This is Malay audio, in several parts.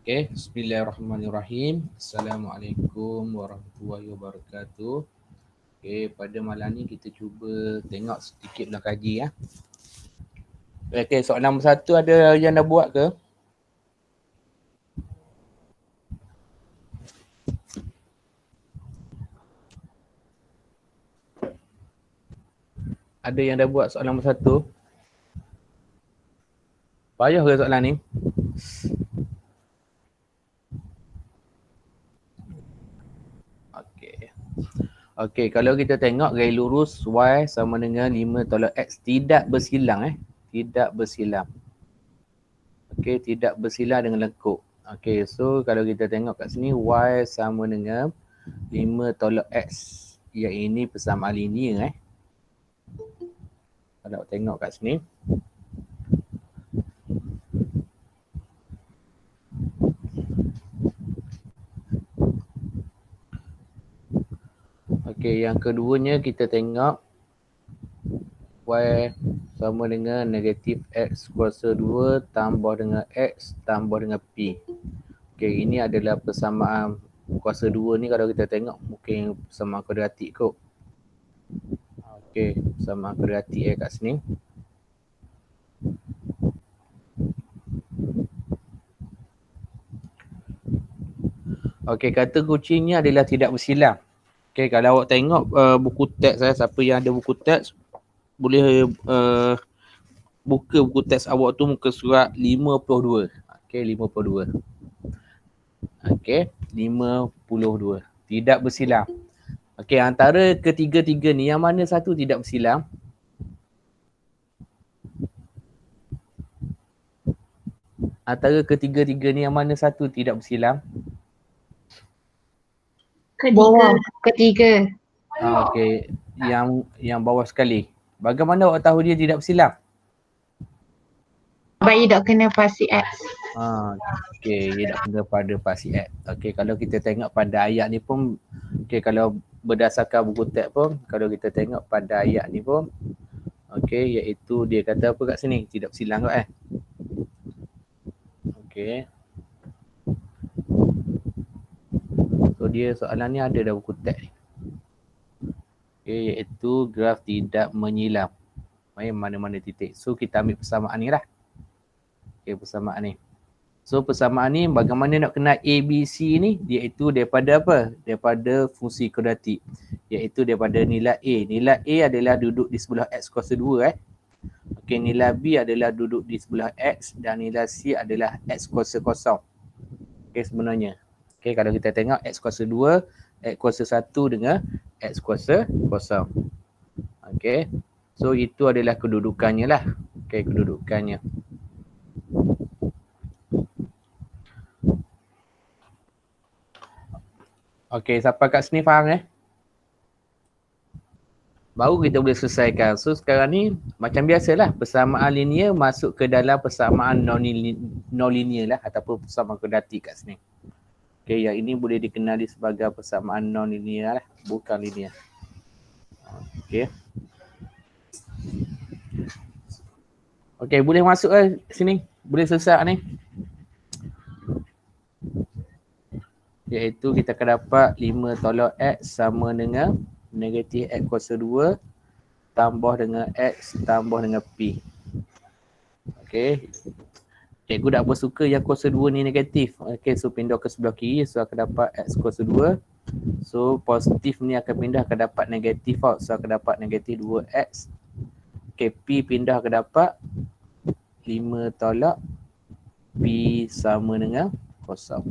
Okay, bismillahirrahmanirrahim. Assalamualaikum warahmatullahi wabarakatuh. Okay, pada malam ni kita cuba tengok sedikit ulang kaji ya. Okay, soalan nombor 1 ada yang dah buat ke? Ada yang dah buat soalan nombor 1? Payah ke soalan ni? Okey, kalau kita tengok gaya lurus Y sama dengan 5 tolak X tidak bersilang Tidak bersilang. Okey, tidak bersilang dengan lengkuk. Okey, so kalau kita tengok kat sini Y sama dengan 5 tolak X. Yang ini persamaan linear Kalau tengok kat sini. Okey, yang keduanya kita tengok Y sama dengan negatif X kuasa 2 tambah dengan X tambah dengan P. Okey, ini adalah persamaan kuasa 2 ni kalau kita tengok mungkin persamaan kuadratik kot. Okey, persamaan kuadratik kat sini. Okey, kata kuncinya adalah tidak bersilang. Okey, kalau awak tengok buku teks siapa yang ada buku teks boleh buka buku teks awak tu muka surat 52. Okey, 52. Okey, 52. Tidak bersilang. Okey, antara ketiga-tiga ni yang mana satu tidak bersilang? Antara ketiga-tiga ni yang mana satu tidak bersilang? Ketiga. Okey, yang bawah sekali. Bagaimana awak tahu dia tidak bersilang? Sebab ia tak kena pasti X. Okey, dia tak kena pada pasti X. Okey, kalau kita tengok pada ayat ni pun, okey, kalau berdasarkan buku teks pun, kalau kita tengok pada ayat ni pun, okey, iaitu dia kata apa kat sini? Tidak bersilang kot Okey. So dia soalan ni ada dah buku teks ni. Okey, iaitu graf tidak menyilang. Mana-mana titik. So kita ambil persamaan ni lah. Okey, persamaan ni. So persamaan ni bagaimana nak kenal A, B, C ni? Iaitu daripada apa? Daripada fungsi kuadratik. Iaitu daripada nilai A. Nilai A adalah duduk di sebelah X kuasa 2 Okey, nilai B adalah duduk di sebelah X dan nilai C adalah X kuasa kosong. Okey, sebenarnya. Okey, kalau kita tengok X kuasa 2, X kuasa 1 dengan X kuasa kosong. Okey. So itu adalah kedudukannya lah. Okey, kedudukannya. Okey, sampai kat sini faham Baru kita boleh selesaikan. So sekarang ni macam biasalah persamaan linear masuk ke dalam persamaan non-linear lah ataupun persamaan kuadratik kat sini. Okey, yang ini boleh dikenali sebagai persamaan non-linear lah, bukan linear. Okey. Okey, boleh masuk sini. Boleh selesai ni. Iaitu kita akan dapat 5 tolak X sama dengan negatif X kuasa 2 tambah dengan X tambah dengan P. Okey. Cikgu tak bersuka yang kuasa 2 ni negatif. Okey, so pindah ke sebelah kiri. So akan dapat X kuasa 2. So positif ni akan pindah akan dapat negatif out. So akan dapat negatif 2X. Okey, P pindah akan dapat 5 tolak P sama dengan kosong.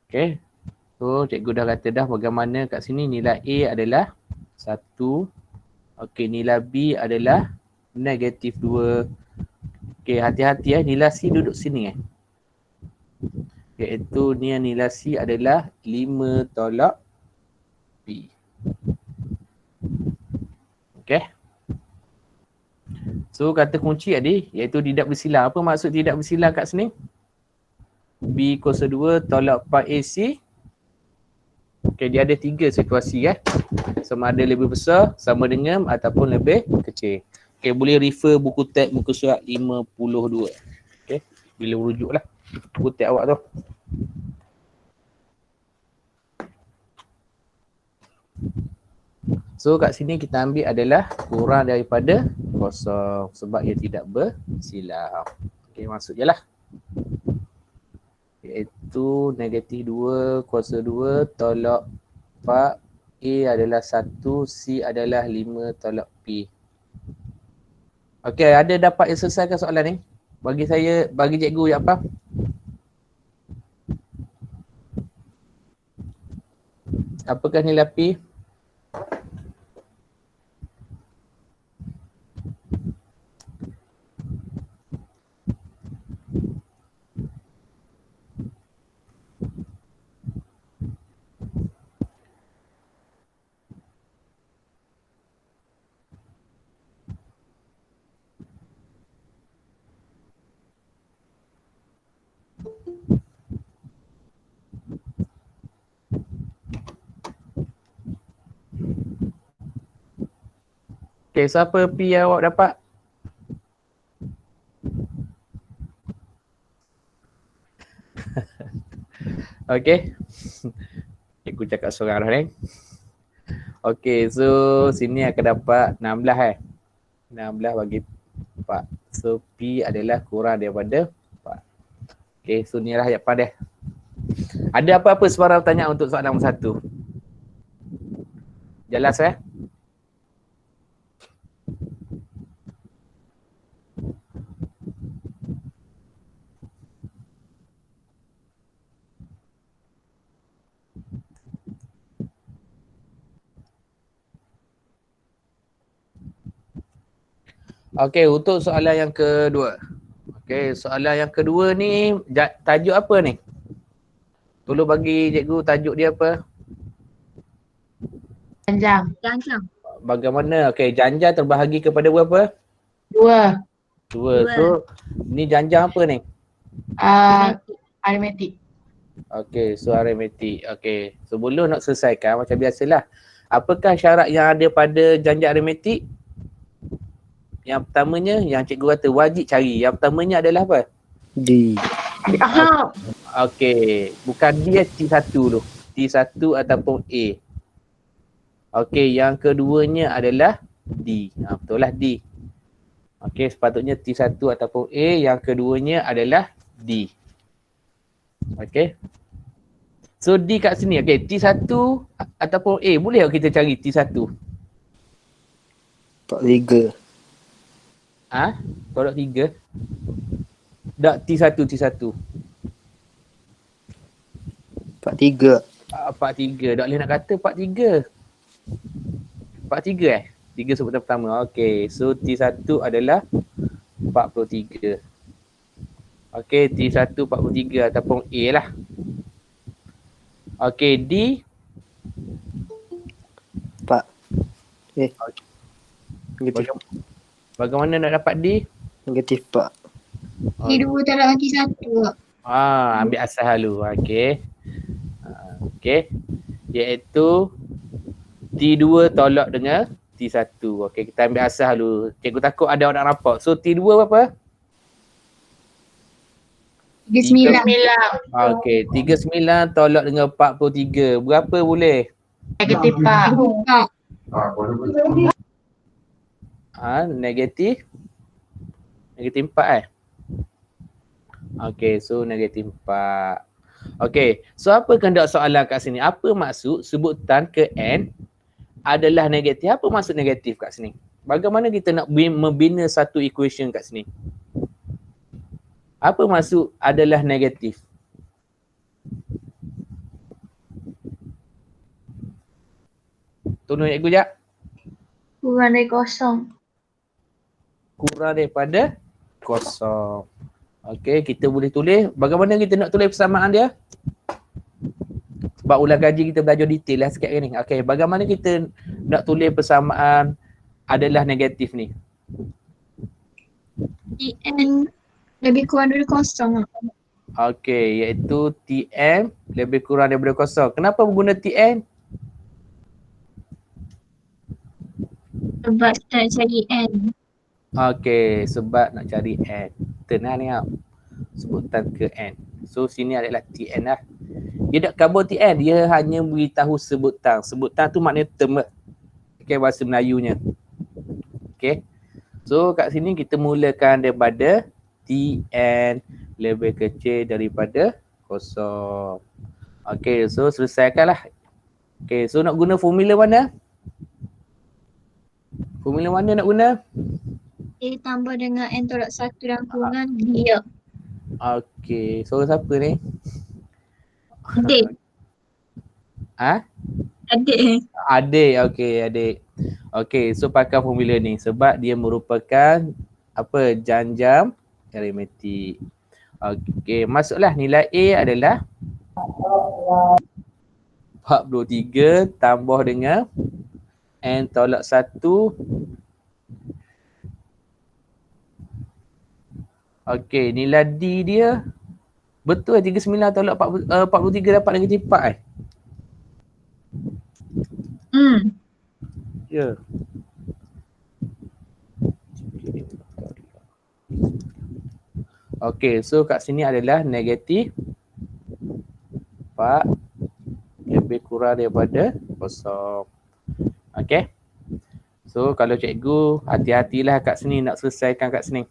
Okey. So cikgu dah kata dah bagaimana kat sini nilai A adalah 1. Okey, nilai B adalah negatif 2. Okey, hati-hati nilai C duduk sini Iaitu nilai C adalah 5 tolak P. Okey. So kata kunci tadi iaitu tidak bersilang. Apa maksud tidak bersilang kat sini? B kuasa 2 tolak pi AC. Okey, dia ada 3 situasi sama ada lebih besar, sama dengan ataupun lebih kecil. Okey, boleh refer buku teks muka surat 52. Okey, bila rujuk lah. Kutek awak tu. So kat sini kita ambil adalah kurang daripada kosong sebab ia tidak bersilang. Okey, masuk je lah. Iaitu negatif 2 kuasa 2 tolak 4. A adalah 1, C adalah 5 tolak P. Okey, ada dapat selesaikan soalan ni? Bagi saya, bagi cikgu yang apa? Apakah nilai P? Okey, siapa P yang awak dapat? Okey. Cikgu cakap seorang dah ni. Okey, so sini akan dapat 16 16 bagi 4. So P adalah kurang daripada 4. Okey, so ni lah jawapan dia. Ada apa-apa suara tanya untuk soalan nombor 1? Jelas Okey, untuk soalan yang kedua. Okey, soalan yang kedua ni tajuk apa ni? Tolong bagi cikgu tajuk dia apa? Janjang. Bagaimana? Okey, janjang terbahagi kepada berapa? 2. So, ni janjang apa ni? Aritmetik. Okey, so aritmetik. Okey, sebelum nak selesaikan macam biasalah. Apakah syarat yang ada pada janjang aritmetik? Yang pertamanya, yang cikgu kata wajib cari. Yang pertamanya adalah apa? D. Okey, bukan dia T1 tu. T1 ataupun A. Okey, yang keduanya adalah D. Betul lah D. Okey, sepatutnya T1 ataupun A. Yang keduanya adalah D. Okey. So D kat sini. Okey, T1 ataupun A. Boleh tak kita cari T1? 43. Tolak 3. Tak, T1. 43. 43. Tak boleh nak kata 43. 43 3 sebutan pertama. Okey, so T1 adalah 43. Okey, T1 43 ataupun A lah. Okey, D 4. Negatif. Bagaimana nak dapat D? Negatif 4. T2 tolak T1. Ambil asal dulu. Okey. Okey. Iaitu T2 tolak dengan T1. Okey, kita ambil asal dulu. Cikgu takut ada orang nak rapat. So T2 berapa? 39. Okey, 39 tolak dengan 43. Berapa boleh? Negatif 4. Negatif 4 Okey, so negatif 4. Okey, so apa kehendak soalan kat sini? Apa maksud sebutan ke N adalah negatif? Apa maksud negatif kat sini? Bagaimana kita nak membina satu equation kat sini? Apa maksud adalah negatif? Tolong cikgu jap. Kurang dari kosong. Kurang daripada kosong. Okey, kita boleh tulis. Bagaimana kita nak tulis persamaan dia? Sebab ulang kaji kita belajar detail lah sikit ni. Okey, bagaimana kita nak tulis persamaan adalah negatif ni? Tn lebih kurang dari kosong. Okey, iaitu Tm lebih kurang daripada kosong. Kenapa menggunakan Tn? Sebab kita nak cari N. Okey, sebab nak cari N. Tenang ni sebutan ke N. So sini adalah Tn lah. Dia tak kabur Tn, dia hanya beritahu sebutan. Sebutan tu maknanya term. Okay, bahasa Melayunya. Okay. So kat sini kita mulakan daripada Tn lebih kecil daripada kosong. Okay, so selesaikanlah. Okay, so nak guna formula mana? Formula mana nak guna? A tambah dengan N tolak 1 dalam kurungan dia. Okay, so siapa ni? Adik. Ha? Adik. Adik, okay adik. Okay, so pakai formula ni sebab dia merupakan apa, jam-jam aritmetik. Okay, masuklah nilai A adalah 43 tambah dengan N tolak 1. Okay, nilai D dia betul 39 tolak 43 dapat negatif 4 Ya. Okay, so kat sini adalah negatif 4 lebih kurang daripada kosong. Okay. So kalau cikgu hati-hatilah kat sini nak selesaikan kat sini.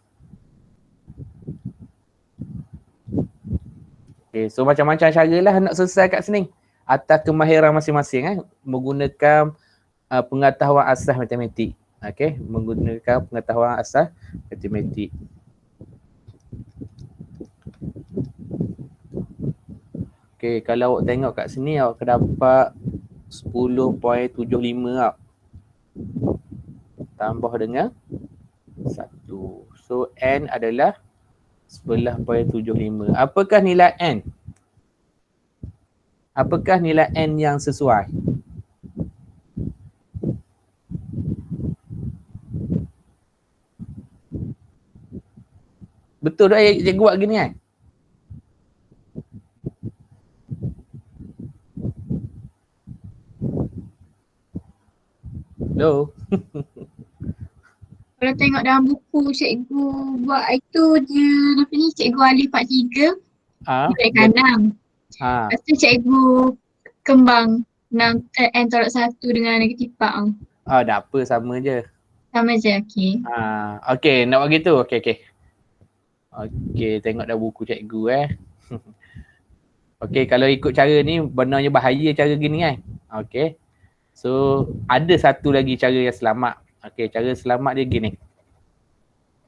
Okay, so macam-macam cara lah nak selesai kat sini. Atas kemahiran masing-masing menggunakan pengetahuan asas matematik. Okay, menggunakan pengetahuan asas matematik. Okay, kalau awak tengok kat sini awak akan dapat 10.75 tau. Tambah dengan 1. So N adalah 11.75. Apakah nilai N? Apakah nilai N yang sesuai? Betul tak cikgu buat gini kan? Hello? Kalau tengok dalam buku cikgu buat itu dia apa ni, cikgu alih 43 nilai kanan. Lepas tu cikgu kembang N tolak 1 dengan negatif 4. Tak apa, sama je. Sama je, okey. Okay, nak buat gitu? Okay. Okay, tengok dah buku cikgu Okay, kalau ikut cara ni benarnya bahaya cara gini kan. Okay. So, ada satu lagi cara yang selamat. Okay, cara selamat dia gini.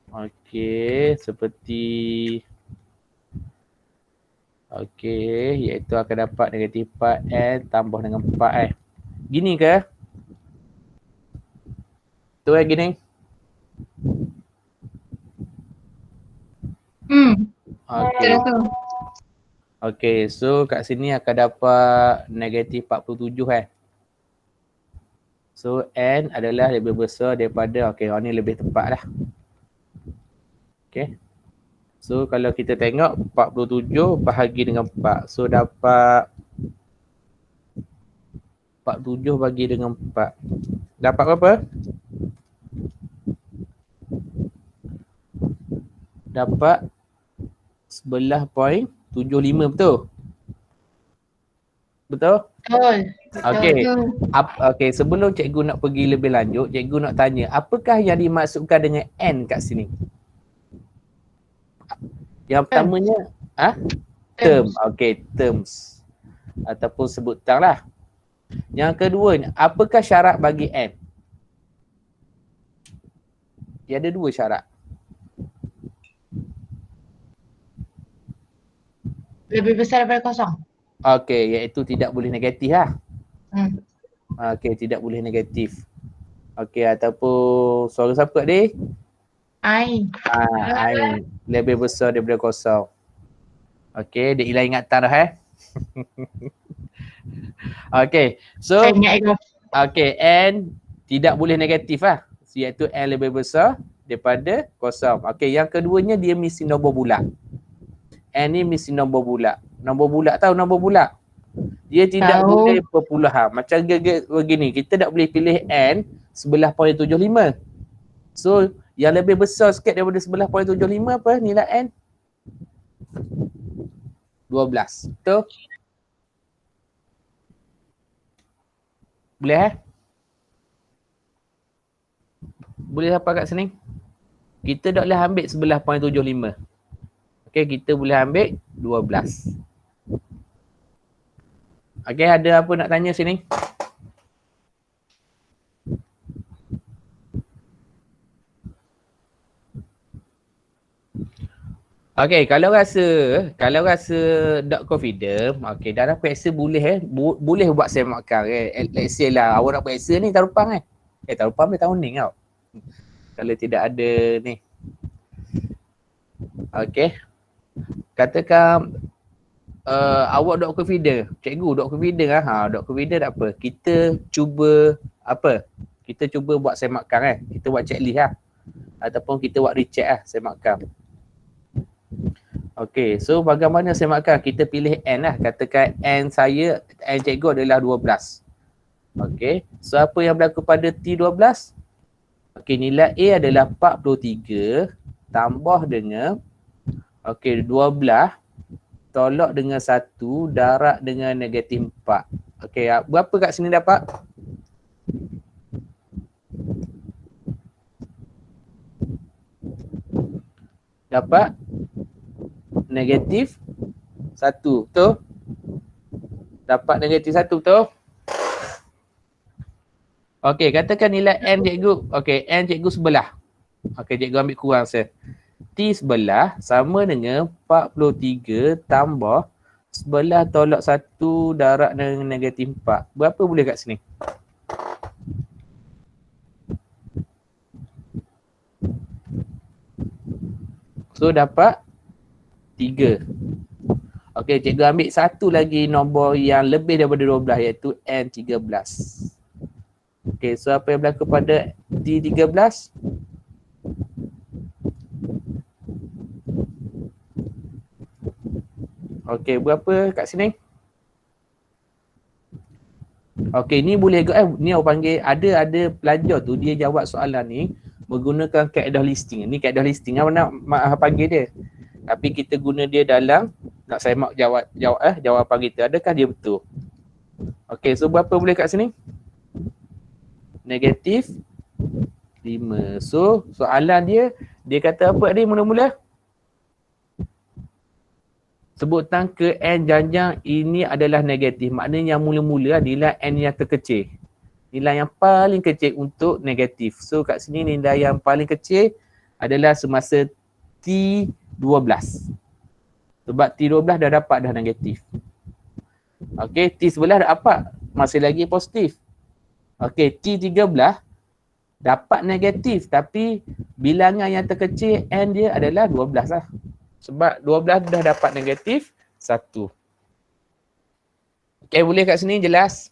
Okay, seperti okay, iaitu akan dapat negatif 4N tambah dengan 4 Gini ke? Tu gini? Okay. Okay, so kat sini akan dapat negatif 47 So N adalah lebih besar daripada, okay, ni lebih tepat lah. Okay. So kalau kita tengok 47 bahagi dengan 4. So dapat 47 bagi dengan 4. Dapat berapa? Dapat 11.75, betul? Betul? Betul. Okey. Okey, sebelum cikgu nak pergi lebih lanjut, cikgu nak tanya, apakah yang dimaksudkan dengan N kat sini? Yang pertamanya, term. Okey, terms. Ataupun sebutan lah. Yang kedua, apakah syarat bagi N? Dia ada 2 syarat. Lebih besar daripada kosong. Okey, iaitu tidak boleh negatif lah. Okey, tidak boleh negatif. Okey, ataupun suara siapa ni? I. I lebih besar daripada kosong. Okey, dia hilang ingatan dah Okey, so Saya ingat itu. okey, N tidak boleh negatif lah. Iaitu N lebih besar daripada kosong. Okey, yang keduanya dia mesti nombor bulat. N ni mesti nombor bulat. Nombor bulat, tahu nombor bulat? Dia tidak boleh perpuluhan. Macam begini, kita tak boleh pilih N 11.75. So, yang lebih besar sikit daripada 11.75 apa nilai N? 12. Betul? Boleh Boleh apa kat sini? Kita tak boleh ambil 11.75. Okey, kita boleh ambil 12. Okey, ada apa nak tanya sini? Okey, kalau rasa tak confident, okey, dalam periksa boleh boleh buat semakan let's say lah awak nak periksa ni tarupang tarupang boleh tahun ni tau. Kalau tidak ada ni. Okey. Katakan awak dok confident, cikgu dok confident dok confident tak apa. Kita cuba apa? Kita cuba buat semakan Kita buat checklist ataupun kita buat recheck semakan. Okey, so bagaimana semakan? Kita pilih N Katakan N cikgu adalah 12. Okey, so apa yang berlaku pada T12? Okey, nilai A adalah 43 tambah dengan 12 tolak dengan 1 darab dengan negatif 4. Okey, berapa kat sini dapat? Dapat negatif 1, betul? Dapat negatif 1, betul? Okey, katakan nilai N cikgu. Okey, N cikgu sebelah. Okey, cikgu ambil kurang saya. T sebelah sama dengan 43 tambah sebelah tolak 1 darab dengan negatif 4. Berapa boleh kat sini? So dapat 3. Okey, cikgu ambil satu lagi nombor yang lebih daripada 12 iaitu N13. Okey, so apa yang berlaku pada T13? Okey, berapa kat sini? Okey, ni boleh ni orang panggil ada pelajar tu dia jawab soalan ni menggunakan kaedah listing. Ni kaedah listing nak panggil dia. Tapi kita guna dia dalam nak semak jawapan kita. Adakah dia betul? Okey, so berapa boleh kat sini? Negatif 5. So soalan dia kata apa tadi mula-mula? Sebutan ke N janjang ini adalah negatif. Maknanya yang mula-mula nilai N yang terkecil. Nilai yang paling kecil untuk negatif. So kat sini nilai yang paling kecil adalah semasa T12. Sebab T12 dah dapat dah negatif. Okey, T11 dah dapat. Masih lagi positif. Okey, T13 dapat negatif tapi bilangan yang terkecil N dia adalah 12 lah. Sebab 12 dah dapat negatif 1. Okey, boleh kat sini jelas?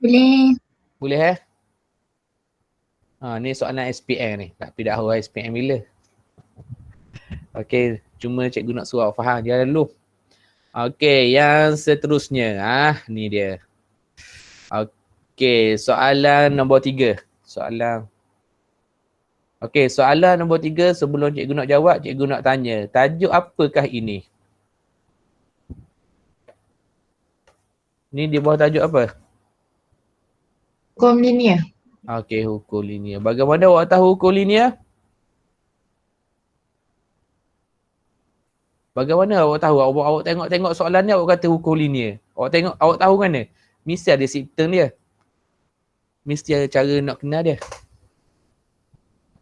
Boleh. Boleh ni soalan SPM ni. Tapi dah tahu SPM bila. Okey, cuma cikgu nak suruh faham dia dulu. Okey, yang seterusnya. Ni dia. Okey, soalan nombor 3. Soalan nombor 3 sebelum cikgu nak jawab, cikgu nak tanya. Tajuk apakah ini? Ni di bawah tajuk apa? Hukum linear. Okey, hukum linear. Bagaimana awak tahu hukum linear? Bagaimana awak tahu? Awak tengok soalan ni awak kata hukum linear. Awak tahu mana? Mesti ada sistem dia. Mesti ada cara nak kenal dia.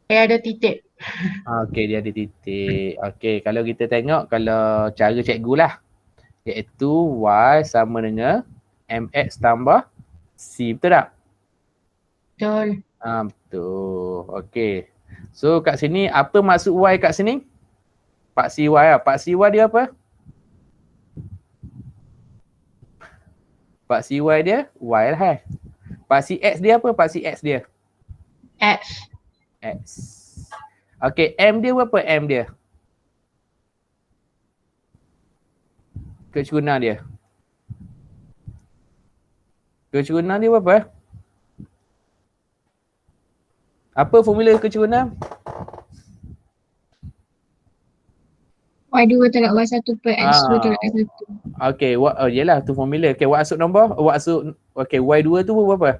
Dia ada titik. Okey, dia ada titik. Okey, kalau kita tengok kalau cara cikgu lah. Iaitu Y sama dengan MX tambah C. Betul tak? Betul. Betul. Okey. So kat sini apa maksud Y kat sini? Pak CY lah. Pak CY dia apa? Pak CY dia Y lah Pak CX dia apa? Pak CX dia? X. X. Okey, M dia berapa M dia? Kecukunan dia. Kecukunan dia berapa? Apa formula kecukunan? Y2 tolak Y1 per X2 tolak Ah, Y1. okay, yelah tu formula. Okay, maksud nombor, okay, Y2 tu berapa?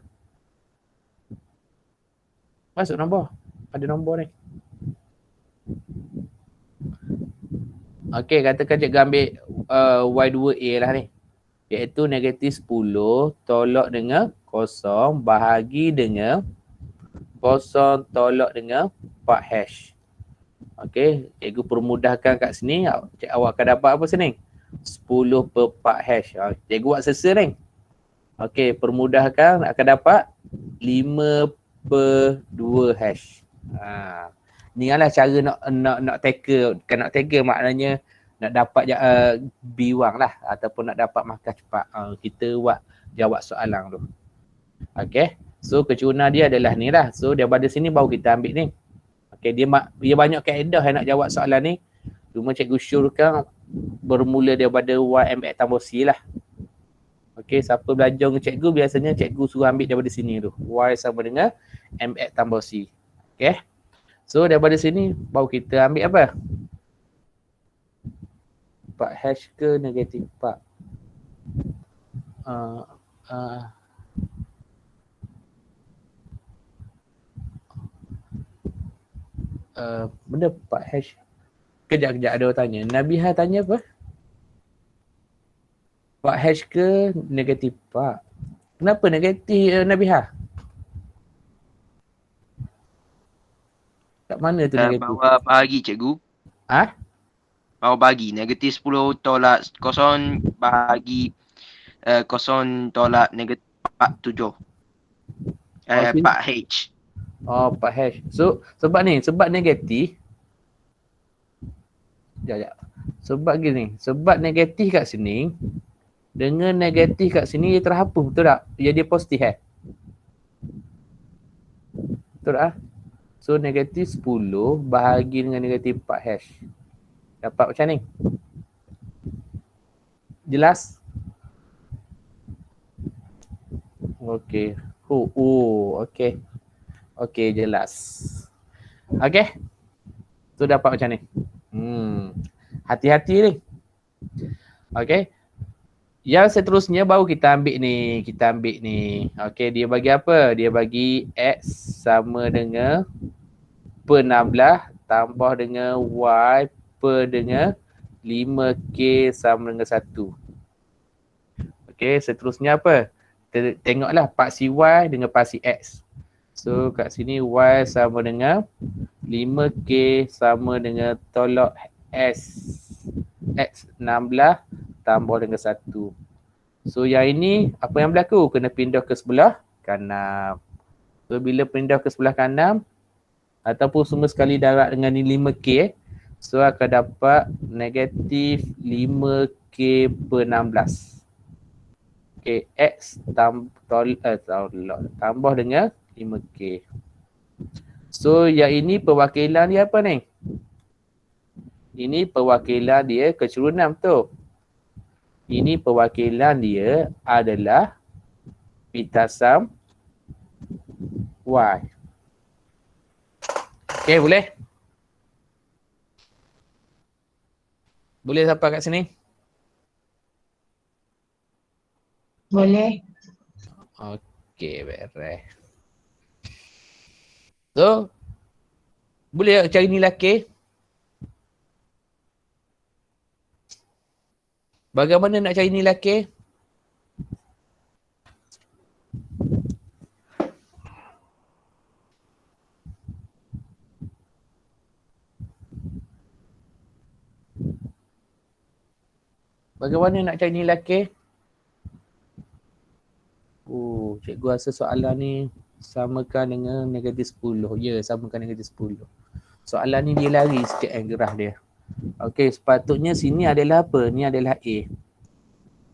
Masuk nombor. Ada nombor ni. Okay, katakan cikgu ambil Y2A lah ni. Iaitu negatif 10 tolak dengan kosong bahagi dengan kosong tolak dengan 4 hash. Okay, cikgu permudahkan kat sini. Awak akan dapat apa sini? 10 per 4 hash. Cikgu buat sesa ni. Okay, permudahkan akan dapat 5 per 2 hash. Ni lah cara nak tackle. Bukan nak tackle, maknanya nak dapat biwang lah ataupun nak dapat markah cepat. Kita buat jawab soalan tu. Okay, so kecurangan dia adalah ni lah. So daripada sini baru kita ambil ni. Okay, dia banyak kaedah yang nak jawab soalan ni. Cuma cikgu syorkan bermula daripada YMX tambah C lah. Okay, siapa belajar dengan cikgu, biasanya cikgu suruh ambil daripada sini tu. Y sama dengan MX tambah C. Okay, so daripada sini baru kita ambil apa? 4 hash ke negatif 4? Benda 4 hash. Kejap ada orang tanya. Nabiha tanya apa? 4 hash ke negatif 4? Kenapa negatif Nabiha? Kat mana tu negatif? Bawah bahagi cikgu. Bawah bahagi. Negatif 10 tolak 0 bahagi 0 tolak negatif 47. 4H. Oh, 4 hash. So, sebab negatif. Sekejap. Sebab gini. Sebab negatif kat sini. Dengan negatif kat sini dia terhapus. Betul tak? Jadi positif Betul tak? So, negatif 10 bahagi dengan negatif 4 hash. Dapat macam ni. Jelas? Okey. Okey. Okey, jelas. Okey. Tu dapat macam ni. Hati-hati ni. Okey. Yang seterusnya baru kita ambil ni. Okey, dia bagi apa? Dia bagi X sama dengan per 16 tambah dengan Y per dengan 5K sama dengan 1. Okey, seterusnya apa? Tengoklah paksi Y dengan paksi X. So kat sini Y sama dengan 5K sama dengan tolak X 16 tambah dengan 1. So yang ini apa yang berlaku? Kena pindah ke sebelah kanan. So bila pindah ke sebelah kanan ataupun semua sekali darab dengan ni 5K, so akan dapat negatif 5K per 16. Okay, X tambah dengan 5K. So yang ini perwakilan dia apa ni? Ini perwakilan dia kecurangan, betul? Ini perwakilan dia adalah pita sum Y. Okay, boleh? Boleh sampai kat sini? Boleh. Okay, beres. So, boleh cari nilai K? Bagaimana nak cari nilai K? Bagaimana nak cari nilai K? Cikgu rasa soalan ni samakan dengan negatif 10. Ya, samakan negatif 10. Soalan ni dia lari sikit graf dia. Okey, sepatutnya sini adalah apa? Ni adalah A.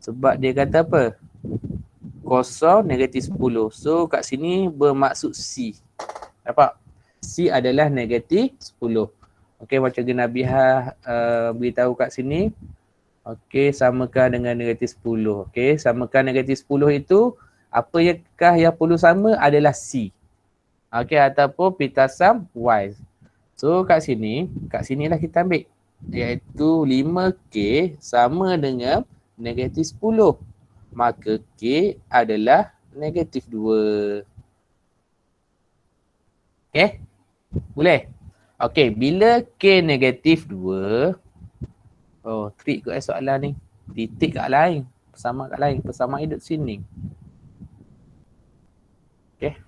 Sebab dia kata apa? Kosong negatif 10. So kat sini bermaksud C. Nampak? C adalah negatif 10. Okey, macam Nabiha beritahu kat sini. Okey, samakan dengan negatif 10. Okey, samakan negatif 10 itu apakah yang perlu sama adalah C. Okey, ataupun pita sum Y. So kat sinilah kita ambil. iaitu 5K sama dengan negatif 10. Maka K adalah negatif 2. Okay? Boleh? Okay, bila K negatif 2, oh, trik kot soalan ni. Titik kat lain. Persamaan kat lain. Persamaan hidup sini. Okay.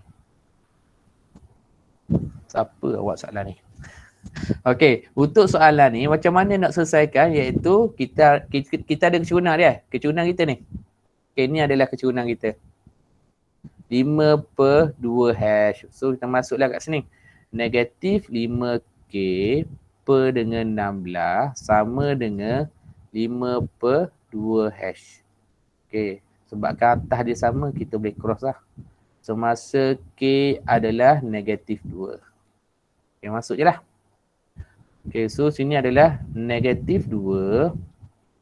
Siapa awak soalan ni? Okay, untuk soalan ni macam mana nak selesaikan, iaitu kita ada kecurungan dia. Kecurungan kita ni. Okay, ni adalah kecurungan kita. 5/2 hash. So kita masuklah kat sini. Negatif 5K per dengan 16 sama dengan 5/2 hash. Okay, sebabkan atas dia sama, kita boleh cross lah. Semasa K adalah negatif 2. Okay, masuk je lah. Okay, so sini adalah negatif 2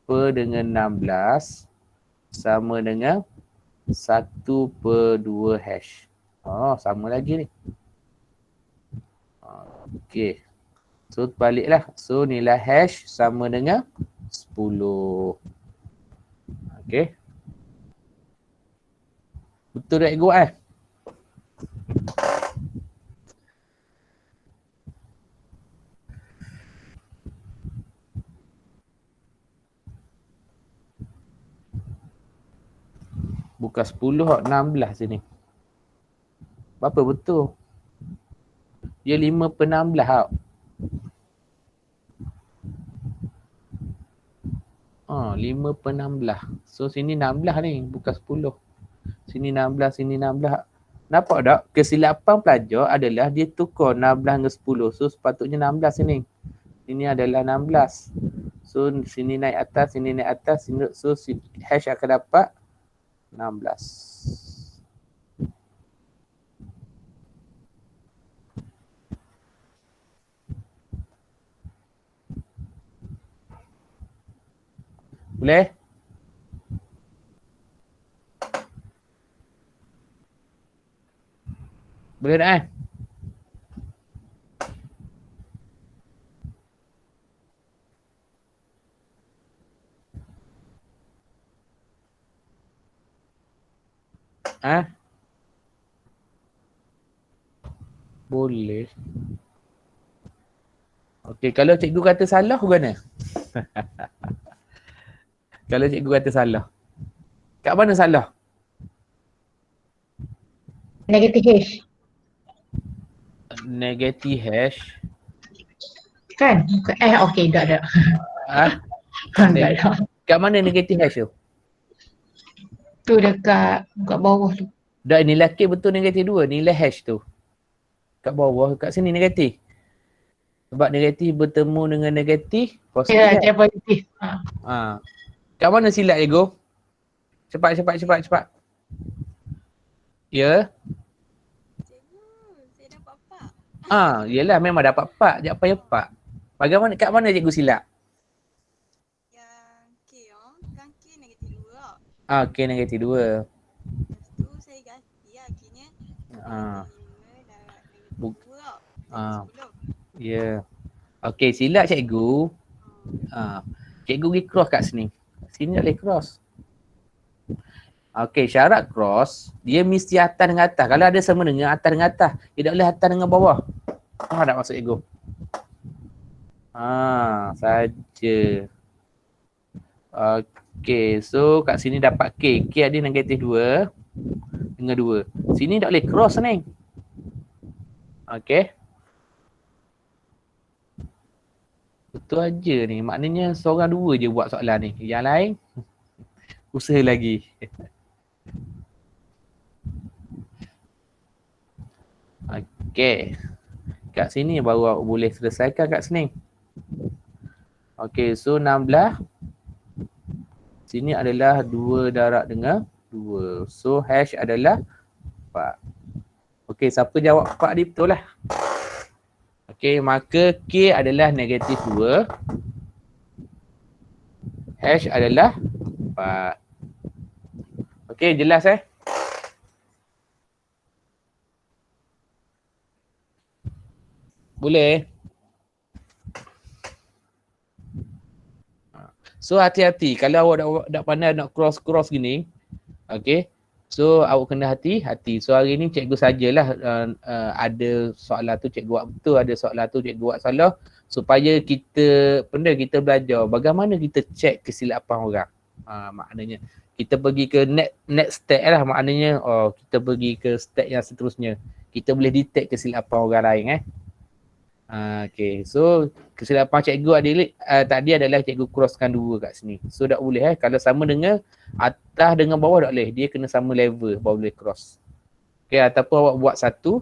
per dengan 16 sama dengan 1/2 hash. Oh, sama lagi ni. Okay. So, baliklah. So, nilai hash sama dengan 10. Okay. Betul tak Ego eh? Bukan 10, 16 sini. Berapa betul? Dia 5/16 tau. Oh, 5/16. So sini 16 ni, bukan 10. Sini 16, sini 16. Nampak tak? Kesilapan pelajar adalah dia tukar 16 dengan 10. So sepatutnya 16 sini. Ini adalah 16. So sini naik atas, sini naik atas. So hash akan dapat 16. Boleh? Boleh tak eh? Ah, boleh. Okey, kalau cikgu kata salah, bagaimana? Kalau cikgu kata salah. Kat mana salah? Negatif hash. Negatif hash. Kan? Okey, dah. Ah, Dah. kat mana negatif hash tu? Tu dekat bawah tu. Dah, nilai K betul negatif 2. Nilai hash tu. Kat bawah, kat sini negatif. Sebab negatif bertemu dengan negatif, positif. Ya, dia positif. Kat mana silap Ego? Cepat. Ya? Cikgu, saya dapat 4. Yelah memang dapat 4. Jangan payah 4. Bagaimana, kat mana cikgu silap? Yang K kan K negatif 2. K negatif 2. Lepas tu saya ganti lah K-nya. Negatif 2. Ya. Okey, silap cikgu. Cikgu pergi cross kat sini. Sini tak boleh cross. Okey, syarat cross, dia mesti atas dengan atas. Kalau ada sama dengan atas dengan atas, dia tak boleh atas dengan bawah. Tak maksud ego. Saja. Okey, so kat sini dapat K. K ada negatif 2 dengan 2. Sini tak boleh cross ni. Okey. Betul aja ni. Maknanya seorang dua je buat soalan ni. Yang lain usaha lagi. Okey. Kat sini baru boleh selesaikan kat sini. Okey, so 16. Sini adalah 2 darab dengan 2. So hash adalah 4. Okey, siapa jawab 4 ni betul lah. Okey, maka K adalah negatif 2. Hash adalah 4. Okey, jelas Boleh? So hati-hati kalau awak dah pandai nak cross gini. Okay. So awak kena hati-hati. So hari ni cikgu sajalah ada soalan tu cikgu buat betul, ada soalan tu cikgu buat salah supaya kita belajar bagaimana kita check kesilapan orang. Maknanya kita pergi ke next step lah, maknanya kita pergi ke step yang seterusnya. Kita boleh detect kesilapan orang lain Okay, so kesilapan cikgu tadi adalah cikgu crosskan dua kat sini. So tak boleh kalau sama dengan atas dengan bawah tak boleh. Dia kena sama level baru boleh cross. Okay, ataupun awak buat satu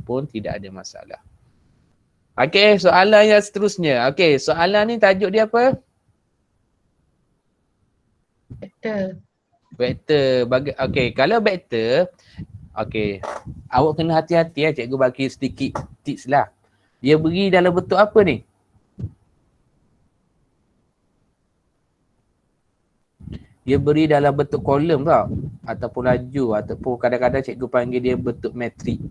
pun tidak ada masalah. Okay, soalan yang seterusnya. Okay, soalan ni tajuk dia apa? Vektor. Okay, kalau vektor, okay, awak kena hati-hati cikgu bagi sedikit tips lah. Dia beri dalam bentuk apa ni? Dia beri dalam bentuk kolom tau. Ataupun laju. Ataupun kadang-kadang cikgu panggil dia bentuk metrik.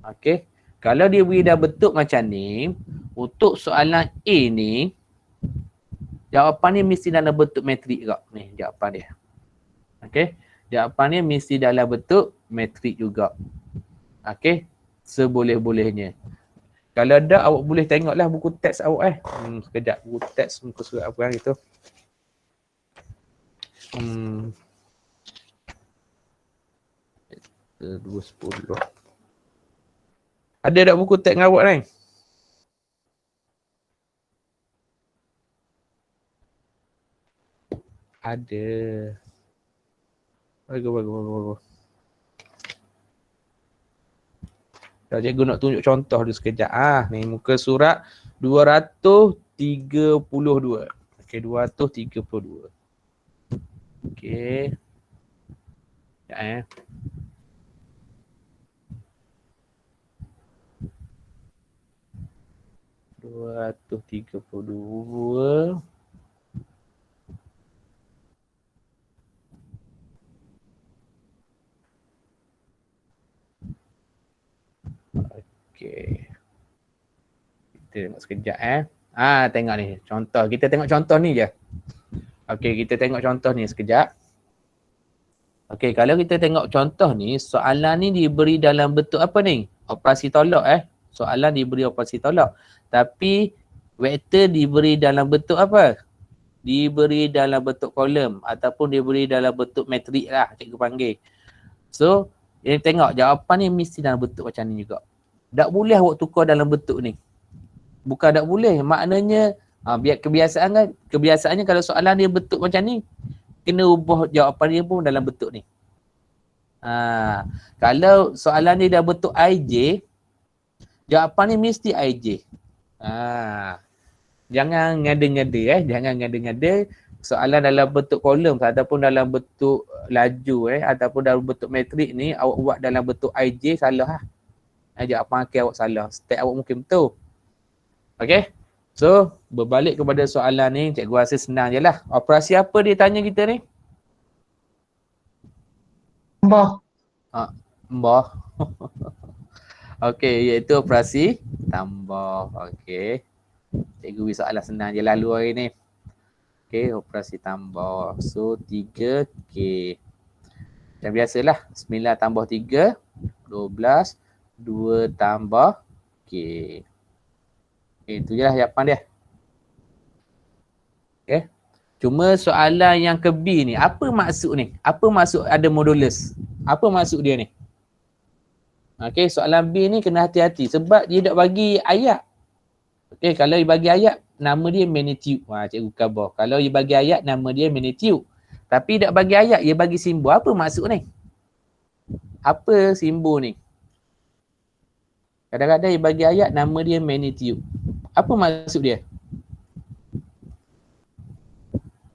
Okay. Kalau dia beri dalam bentuk macam ni, untuk soalan A ni, jawapan ni mesti dalam bentuk metrik juga. Ni jawapan dia. Okay. Jawapan ni mesti dalam bentuk metrik juga. Okay. Seboleh-bolehnya. Kalau ada, awak boleh tengoklah buku teks awak sekejap, buku teks muka surat apa gitu. 210. Ada tak buku teks dengan awak ni? Ada. Bagus. Dah cikgu nak tunjuk contoh dulu sekejap. Ni muka surat 232. Okey, 232. Okey. Ya 232. Okey. Kita tengok sekejap tengok ni contoh. Kita tengok contoh ni je. Okey, kita tengok contoh ni sekejap. Okey, kalau kita tengok contoh ni, soalan ni diberi dalam bentuk apa ni? Operasi tolak Soalan diberi operasi tolak. Tapi vektor diberi dalam bentuk apa? Diberi dalam bentuk kolom ataupun diberi dalam bentuk metrik lah cikgu panggil. So, yang tengok jawapan ni mesti dalam bentuk macam ni juga. Tak boleh awak tukar dalam bentuk ni. Bukan tak boleh. Maknanya biar kebiasaannya kalau soalan dia bentuk macam ni, kena ubah jawapan dia pun dalam bentuk ni. Kalau soalan dia dah bentuk IJ, jawapan ni mesti IJ. Jangan ngada-ngada jangan ngada-ngada. Soalan dalam bentuk kolom ataupun dalam bentuk laju ataupun dalam bentuk metrik ni awak buat dalam bentuk IJ salah jawapan akhir awak salah. Step awak mungkin betul. Okay. So, berbalik kepada soalan ni, cikgu rasa senang je lah. Operasi apa dia tanya kita ni? Tambah. Tambah. Okey, iaitu operasi tambah. Okey. Cikgu beri soalan senang je lalu hari ni. Okey, operasi tambah. So, 3K. Macam biasalah, 9 tambah 3, 12. 2 tambah K. Itu je lah jawapan dia. Okay. Cuma soalan yang ke B ni, apa maksud ni? Apa maksud ada modulus? Apa maksud dia ni? Okay, soalan B ni kena hati-hati sebab dia tak bagi ayat. Okay, kalau dia bagi ayat, nama dia magnitude. Cikgu khabar. Kalau dia bagi ayat, nama dia magnitude. Tapi tak bagi ayat, dia bagi simbol. Apa maksud ni? Apa simbol ni? Kadang-kadang dia bagi ayat, nama dia magnitude. Apa maksud dia?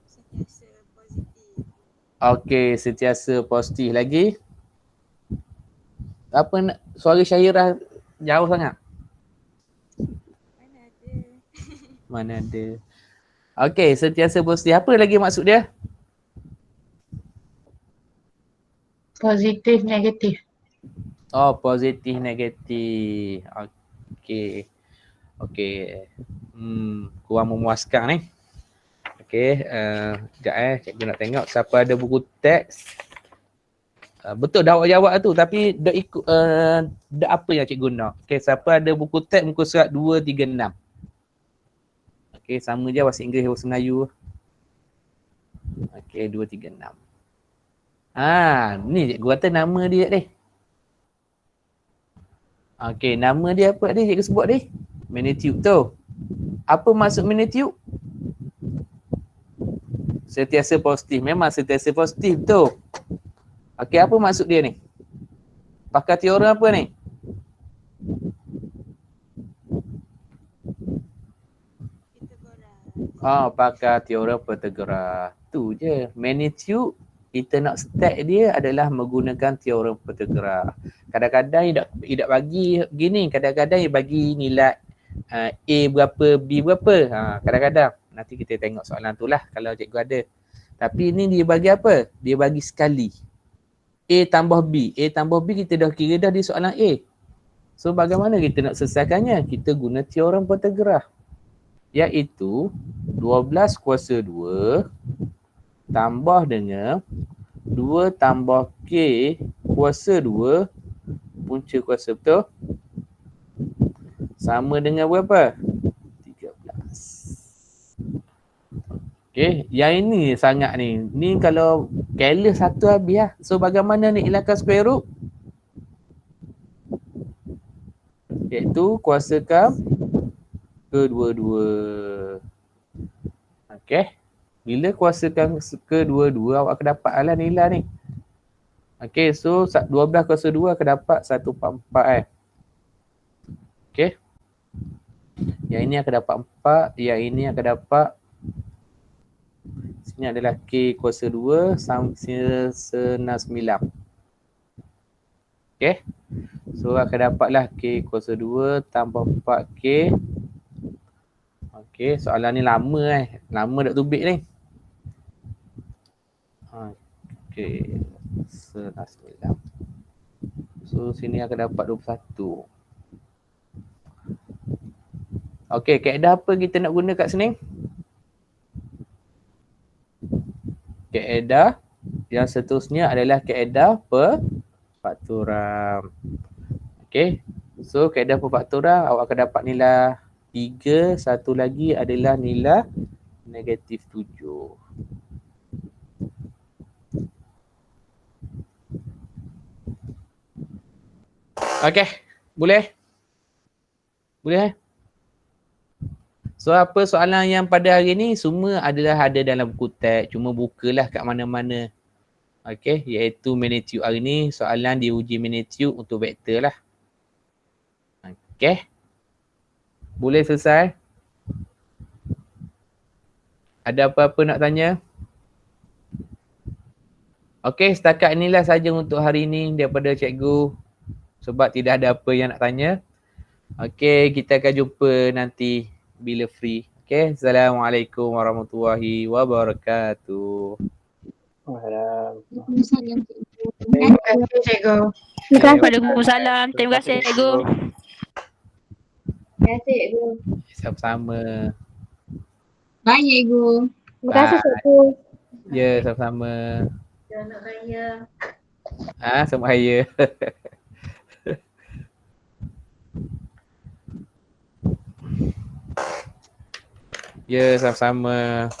Sentiasa positif. Okey, sentiasa positif lagi. Apa nak, suara Syahirah jauh sangat? Mana ada. Mana ada. Okey, sentiasa positif. Apa lagi maksud dia? Positif, negatif. Oh, positif, negatif. Okey. Okey. Kurang memuaskan ni. Okey, sekejap cikgu nak tengok siapa ada buku teks. Betul dah awak jawab tu tapi dak ikut dak apa yang cikgu nak. Okey, siapa ada buku teks muka surat 236. Okey, sama je bahasa Inggeris bahasa Melayu. Okey, 236. Ni cikgu kata nama dia ni. Okey, nama dia apa dia cikgu sebut ni? Magnitude tu. Apa maksud magnitude? Sentiasa positif. Memang sentiasa positif tu. Okey, apa maksud dia ni? Pakai teorem apa ni? Pakai teorem Pythagoras. Tu je. Magnitude kita nak start dia adalah menggunakan teorem Pythagoras. Kadang-kadang dia tak bagi gini, kadang-kadang dia bagi nilai A berapa, B berapa. Kadang-kadang nanti kita tengok soalan tu lah kalau cikgu ada. Tapi ni dia bagi apa? Dia bagi sekali. A tambah B. A tambah B kita dah kira dah di soalan A. So bagaimana kita nak selesaikannya? Kita guna teorem Pythagoras. Iaitu 12 kuasa 2 tambah dengan 2 tambah K kuasa 2 punca kuasa, betul? Sama dengan berapa? 13. Okey, yang ini sangat ni. Ni kalau careless satu habis lah. So bagaimana nak hilangkan square root? Iaitu kuasakan kedua-dua. Okey. Bila kuasakan kedua-dua awak akan dapat lah nilai ni. Okey, so 12 kuasa 2 akan dapat 144 Okey. Yang ini akan dapat 4, yang ini akan dapat sini adalah K kuasa 2 sampai senang 9. Okey. So akan dapatlah K kuasa 2 tambah 4K. Okey, soalan ni lama lama dak tubik ni. Okey. Senang 9. So sini akan dapat 21. Okey, kaedah apa kita nak guna kat sini? Kaedah yang seterusnya adalah kaedah perfaktoram. Okey. So kaedah perfaktoram awak akan dapat nilai 3, satu lagi adalah nilai negatif 7. Okey, boleh? Boleh? So apa soalan yang pada hari ni semua adalah ada dalam buku teks, cuma bukalah kat mana-mana. Okey, iaitu magnitude hari ni soalan diuji magnitude untuk vektor lah. Okey. Boleh selesai? Ada apa-apa nak tanya? Okey, setakat inilah saja untuk hari ini daripada cikgu. Sebab tidak ada apa yang nak tanya. Okey, kita akan jumpa nanti bila free. Okey, Assalamualaikum warahmatullahi wabarakatuh. Waalaikumsalam. Terima kasih cikgu. Waalaikumsalam. Terima kasih cikgu. Terima kasih cikgu. Sama-sama. Bye cikgu. Terima kasih cikgu. Ya, sama-sama. Selamat raya. Selamat raya. Ya, sama-sama.